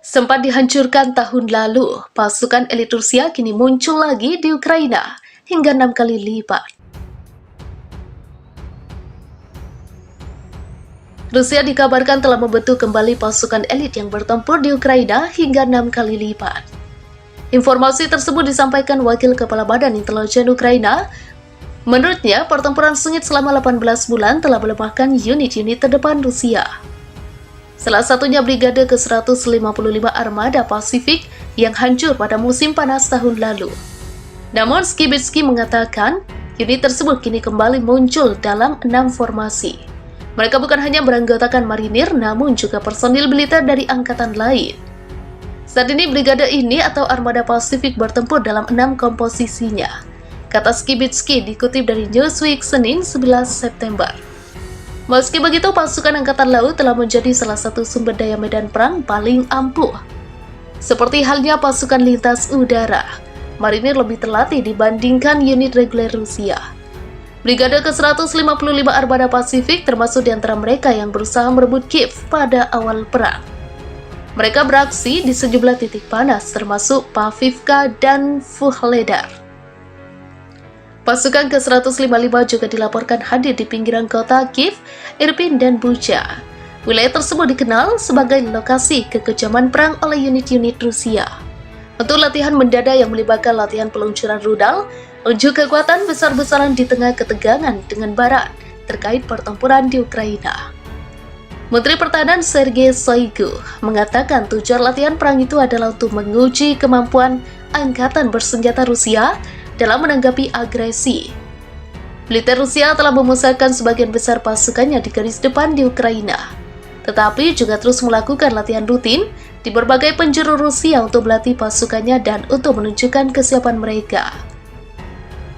Sempat dihancurkan tahun lalu, pasukan elit Rusia kini muncul lagi di Ukraina hingga 6 kali lipat. Rusia dikabarkan telah membentuk kembali pasukan elit yang bertempur di Ukraina hingga 6 kali lipat. Informasi tersebut disampaikan Wakil Kepala Badan Intelijen Ukraina. Menurutnya, pertempuran sengit selama 18 bulan telah melemahkan unit-unit terdepan Rusia. Salah satunya Brigade ke-155 Armada Pasifik yang hancur pada musim panas tahun lalu. Namun Skibitsky mengatakan, unit tersebut kini kembali muncul dalam 6 formasi. Mereka bukan hanya beranggotakan marinir, namun juga personil militer dari angkatan lain. Saat ini brigade ini atau Armada Pasifik bertempur dalam 6 komposisinya, kata Skibitsky dikutip dari Newsweek Senin 11 September. Meski begitu, pasukan Angkatan Laut telah menjadi salah satu sumber daya medan perang paling ampuh. Seperti halnya pasukan lintas udara, marinir lebih terlatih dibandingkan unit reguler Rusia. Brigade ke-155 Armada Pasifik termasuk di antara mereka yang berusaha merebut Kiev pada awal perang. Mereka beraksi di sejumlah titik panas termasuk Pavivka dan Vuhledar. Pasukan ke-155 juga dilaporkan hadir di pinggiran kota Kiev, Irpin, dan Bucha. Wilayah tersebut dikenal sebagai lokasi kekejaman perang oleh unit-unit Rusia. Untuk latihan mendadak yang melibatkan latihan peluncuran rudal, unjuk kekuatan besar-besaran di tengah ketegangan dengan Barat terkait pertempuran di Ukraina. Menteri Pertahanan Sergei Shoigu mengatakan tujuan latihan perang itu adalah untuk menguji kemampuan angkatan bersenjata Rusia dalam menanggapi agresi. Militer Rusia telah memusatkan sebagian besar pasukannya di garis depan di Ukraina, tetapi juga terus melakukan latihan rutin di berbagai penjuru Rusia untuk melatih pasukannya dan untuk menunjukkan kesiapan mereka.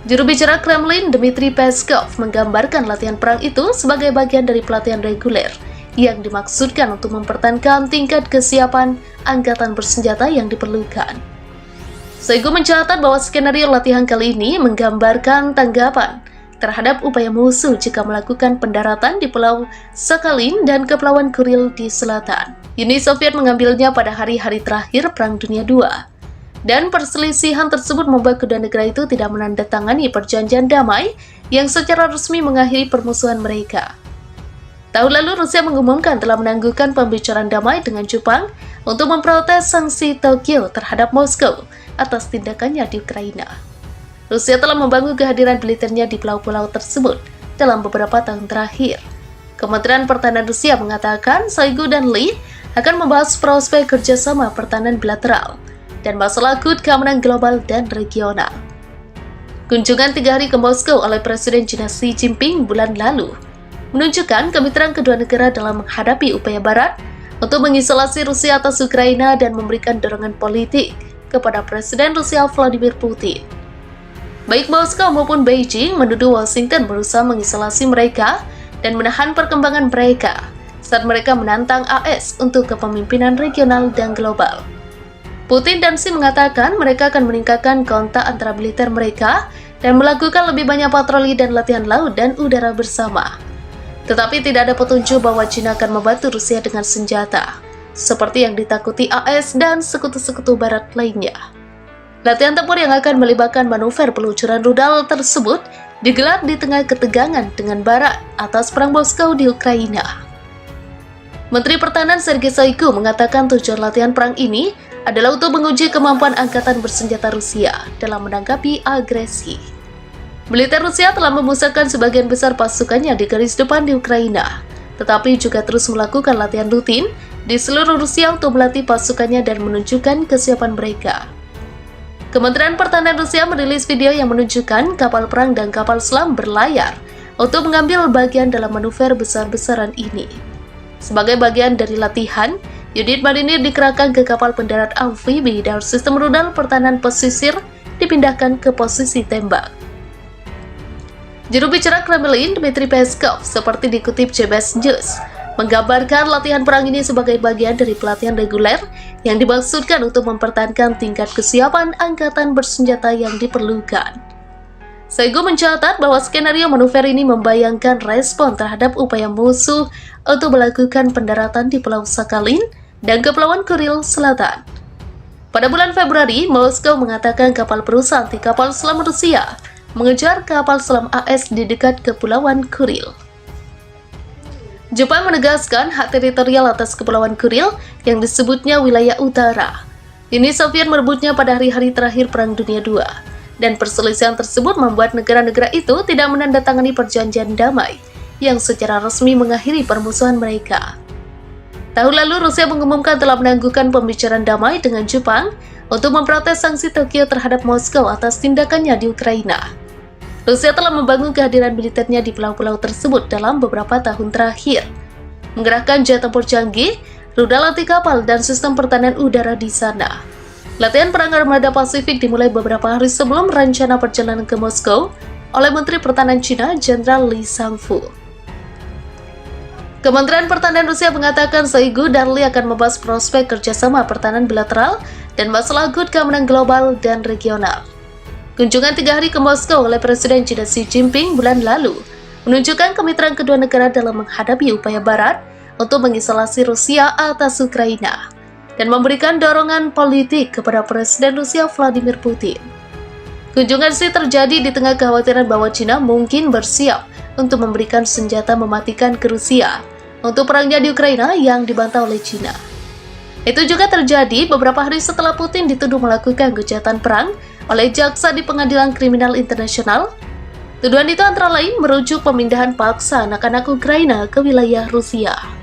Juru bicara Kremlin, Dmitry Peskov, menggambarkan latihan perang itu sebagai bagian dari pelatihan reguler yang dimaksudkan untuk mempertahankan tingkat kesiapan angkatan bersenjata yang diperlukan. Shoigu mencatat bahwa skenario latihan kali ini menggambarkan tanggapan terhadap upaya musuh jika melakukan pendaratan di Pulau Sakhalin dan Kepulauan Kuril di selatan. Uni Soviet mengambilnya pada hari-hari terakhir Perang Dunia II. Dan perselisihan tersebut membuat kedua negara itu tidak menandatangani perjanjian damai yang secara resmi mengakhiri permusuhan mereka. Tahun lalu Rusia mengumumkan telah menangguhkan pembicaraan damai dengan Jepang untuk memprotes sanksi Tokyo terhadap Moskow atas tindakannya di Ukraina. Rusia telah membangun kehadiran militernya di pulau-pulau tersebut dalam beberapa tahun terakhir. Kementerian Pertahanan Rusia mengatakan Shoigu dan Lee akan membahas prospek kerjasama pertahanan bilateral dan masalah akut keamanan global dan regional. Kunjungan 3 hari ke Moskow oleh Presiden China Xi Jinping bulan lalu menunjukkan kemitraan kedua negara dalam menghadapi upaya Barat untuk mengisolasi Rusia atas Ukraina dan memberikan dorongan politik kepada Presiden Rusia Vladimir Putin. Baik Moskow maupun Beijing menuduh Washington berusaha mengisolasi mereka dan menahan perkembangan mereka saat mereka menantang AS untuk kepemimpinan regional dan global. Putin dan Xi mengatakan mereka akan meningkatkan kontak antara militer mereka dan melakukan lebih banyak patroli dan latihan laut dan udara bersama. Tetapi tidak ada petunjuk bahwa China akan membantu Rusia dengan senjata, seperti yang ditakuti AS dan sekutu-sekutu Barat lainnya. Latihan tempur yang akan melibatkan manuver peluncuran rudal tersebut digelar di tengah ketegangan dengan Barat atas perang Moskow di Ukraina. Menteri Pertahanan Sergei Shoigu mengatakan tujuan latihan perang ini adalah untuk menguji kemampuan angkatan bersenjata Rusia dalam menanggapi agresi. Militer Rusia telah memusatkan sebagian besar pasukannya di garis depan di Ukraina, tetapi juga terus melakukan latihan rutin di seluruh Rusia untuk melatih pasukannya dan menunjukkan kesiapan mereka. Kementerian Pertahanan Rusia merilis video yang menunjukkan kapal perang dan kapal selam berlayar untuk mengambil bagian dalam manuver besar-besaran ini. Sebagai bagian dari latihan, unit marinir dikerahkan ke kapal pendarat amfibi dan sistem rudal pertahanan pesisir dipindahkan ke posisi tembak. Juru bicara Kremlin, Dmitry Peskov, seperti dikutip CBS News, menggambarkan latihan perang ini sebagai bagian dari pelatihan reguler yang dimaksudkan untuk mempertahankan tingkat kesiapan angkatan bersenjata yang diperlukan. Shoigu mencatat bahwa skenario manuver ini membayangkan respon terhadap upaya musuh untuk melakukan pendaratan di Pulau Sakhalin dan Kepulauan Kuril Selatan. Pada bulan Februari, Moskow mengatakan kapal perusa anti kapal selam Rusia mengejar kapal selam AS di dekat Kepulauan Kuril. Jepang menegaskan hak teritorial atas Kepulauan Kuril yang disebutnya wilayah utara. Uni Soviet merebutnya pada hari-hari terakhir Perang Dunia II, dan perselisihan tersebut membuat negara-negara itu tidak menandatangani perjanjian damai yang secara resmi mengakhiri permusuhan mereka. Tahun lalu, Rusia mengumumkan telah menangguhkan pembicaraan damai dengan Jepang untuk memprotes sanksi Tokyo terhadap Moskow atas tindakannya di Ukraina. Rusia telah membangun kehadiran militernya di pulau-pulau tersebut dalam beberapa tahun terakhir, menggerakkan jet tempur canggih, rudal anti kapal, dan sistem pertahanan udara di sana. Latihan perang armada Pasifik dimulai beberapa hari sebelum rencana perjalanan ke Moskow oleh Menteri Pertahanan Cina, Jenderal Li Shangfu. Kementerian Pertahanan Rusia mengatakan Shoigu dan Li akan membahas prospek kerjasama pertahanan bilateral dan masalah keamanan global dan regional. Kunjungan 3 hari ke Moskow oleh Presiden China Xi Jinping bulan lalu menunjukkan kemitraan kedua negara dalam menghadapi upaya Barat untuk mengisolasi Rusia atas Ukraina dan memberikan dorongan politik kepada Presiden Rusia Vladimir Putin. Kunjungan Xi terjadi di tengah kekhawatiran bahwa China mungkin bersiap untuk memberikan senjata mematikan ke Rusia untuk perangnya di Ukraina yang dibantah oleh China. Itu juga terjadi beberapa hari setelah Putin dituduh melakukan kejahatan perang oleh jaksa di Pengadilan Kriminal Internasional. Tuduhan itu antara lain merujuk pemindahan paksa anak-anak Ukraina ke wilayah Rusia.